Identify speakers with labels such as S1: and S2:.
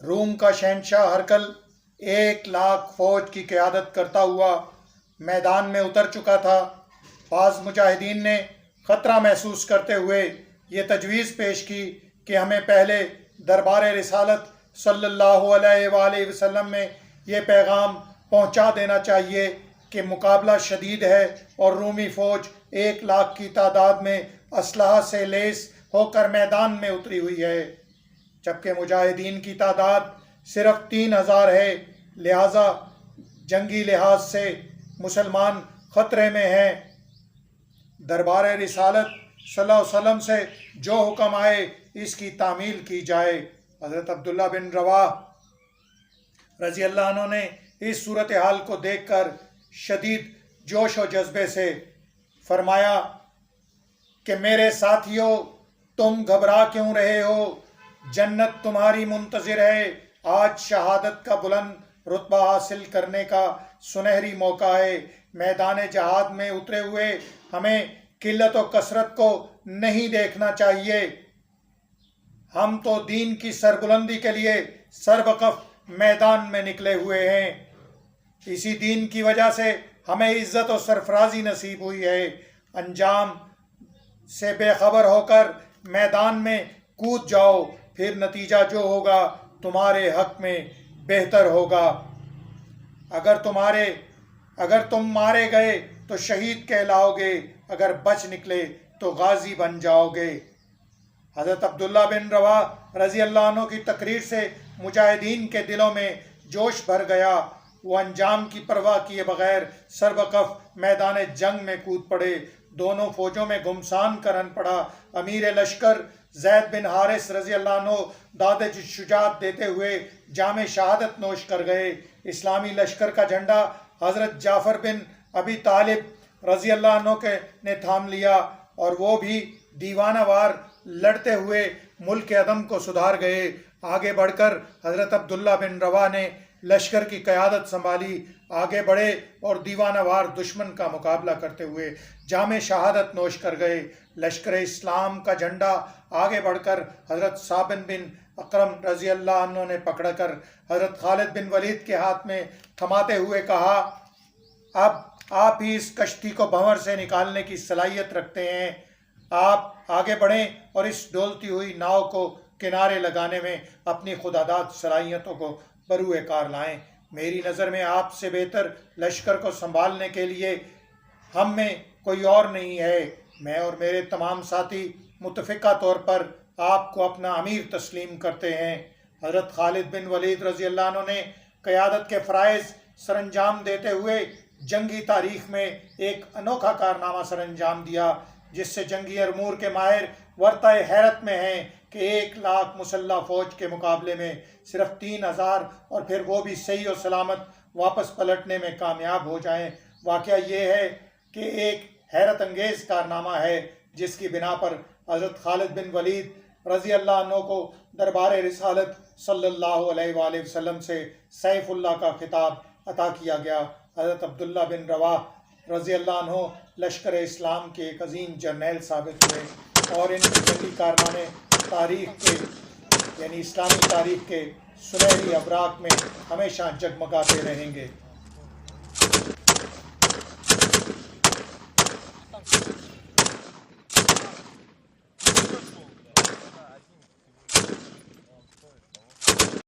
S1: روم کا شہنشاہ ہرقل 1,00,000 فوج کی قیادت کرتا ہوا میدان میں اتر چکا تھا۔ بعض مجاہدین نے خطرہ محسوس کرتے ہوئے یہ تجویز پیش کی کہ ہمیں پہلے دربار رسالت صلی اللہ علیہ وآلہ وسلم میں یہ پیغام پہنچا دینا چاہیے کہ مقابلہ شدید ہے اور رومی فوج 1,00,000 کی تعداد میں اسلحہ سے لیس ہو کر میدان میں اتری ہوئی ہے، جبکہ مجاہدین کی تعداد صرف 3,000 ہے۔ لہٰذا جنگی لحاظ سے مسلمان خطرے میں ہیں۔ دربار رسالت صلی اللہ علیہ وسلم سے جو حکم آئے اس کی تعمیل کی جائے۔ حضرت عبداللہ بن رواح رضی اللہ عنہ نے اس صورتحال کو دیکھ کر شدید جوش و جذبے سے فرمایا کہ میرے ساتھیو، تم گھبرا کیوں رہے ہو؟ جنت تمہاری منتظر ہے۔ آج شہادت کا بلند رتبہ حاصل کرنے کا سنہری موقع ہے۔ میدان جہاد میں اترے ہوئے ہمیں قلت و کثرت کو نہیں دیکھنا چاہیے۔ ہم تو دین کی سربلندی کے لیے سربقف میدان میں نکلے ہوئے ہیں۔ اسی دین کی وجہ سے ہمیں عزت و سرفرازی نصیب ہوئی ہے۔ انجام سے بے خبر ہو کر میدان میں کود جاؤ، پھر نتیجہ جو ہوگا تمہارے حق میں بہتر ہوگا۔ اگر تم مارے گئے تو شہید کہلاؤ گے، اگر بچ نکلے تو غازی بن جاؤ گے۔ حضرت عبداللہ بن رواح رضی اللہ عنہ کی تقریر سے مجاہدین کے دلوں میں جوش بھر گیا۔ وہ انجام کی پرواہ کیے بغیر سربقف میدان جنگ میں کود پڑے۔ دونوں فوجوں میں گھمسان کرن پڑا۔ امیر لشکر زید بن حارث رضی اللہ عنہ داد شجاعت دیتے ہوئے جام شہادت نوش کر گئے۔ اسلامی لشکر کا جھنڈا حضرت جعفر بن ابی طالب رضی اللہ عنہ نے تھام لیا اور وہ بھی دیوانہ وار لڑتے ہوئے ملک عدم کو سدھار گئے۔ آگے بڑھ کر حضرت عبداللہ بن رواح نے لشکر کی قیادت سنبھالی، آگے بڑھے اور دیوانہ وار دشمن کا مقابلہ کرتے ہوئے جام شہادت نوش کر گئے۔ لشکر اسلام کا جھنڈا آگے بڑھ کر حضرت ثابت بن اکرم رضی اللہ عنہ نے پکڑ کر حضرت خالد بن ولید کے ہاتھ میں تھماتے ہوئے کہا، اب آپ ہی اس کشتی کو بھنور سے نکالنے کی صلاحیت رکھتے ہیں۔ آپ آگے بڑھیں اور اس ڈولتی ہوئی ناؤ کو کنارے لگانے میں اپنی خودداد صلاحیتوں کو بروئے کار لائیں۔ میری نظر میں آپ سے بہتر لشکر کو سنبھالنے کے لیے ہم میں کوئی اور نہیں ہے۔ میں اور میرے تمام ساتھی متفقہ طور پر آپ کو اپنا امیر تسلیم کرتے ہیں۔ حضرت خالد بن ولید رضی اللہ عنہ نے قیادت کے فرائض سر انجام دیتے ہوئے جنگی تاریخ میں ایک انوکھا کارنامہ سر انجام دیا، جس سے جنگی امور کے ماہر ورطہ حیرت میں ہیں کہ 1,00,000 مسلح فوج کے مقابلے میں صرف 3,000 اور پھر وہ بھی صحیح و سلامت واپس پلٹنے میں کامیاب ہو جائیں۔ واقعہ یہ ہے کہ ایک حیرت انگیز کارنامہ ہے جس کی بنا پر حضرت خالد بن ولید رضی اللہ عنہ کو دربار رسالت صلی اللہ علیہ وآلہ وسلم سے سیف اللہ کا خطاب عطا کیا گیا۔ حضرت عبداللہ بن رواح رضی اللہ عنہ لشکر اسلام کے ایک عظیم جرنیل ثابت ہوئے اور ان جنگی کارنامے تاریخ کے یعنی اسلامی تاریخ کے سنہری ابراق میں ہمیشہ جگمگاتے رہیں گے۔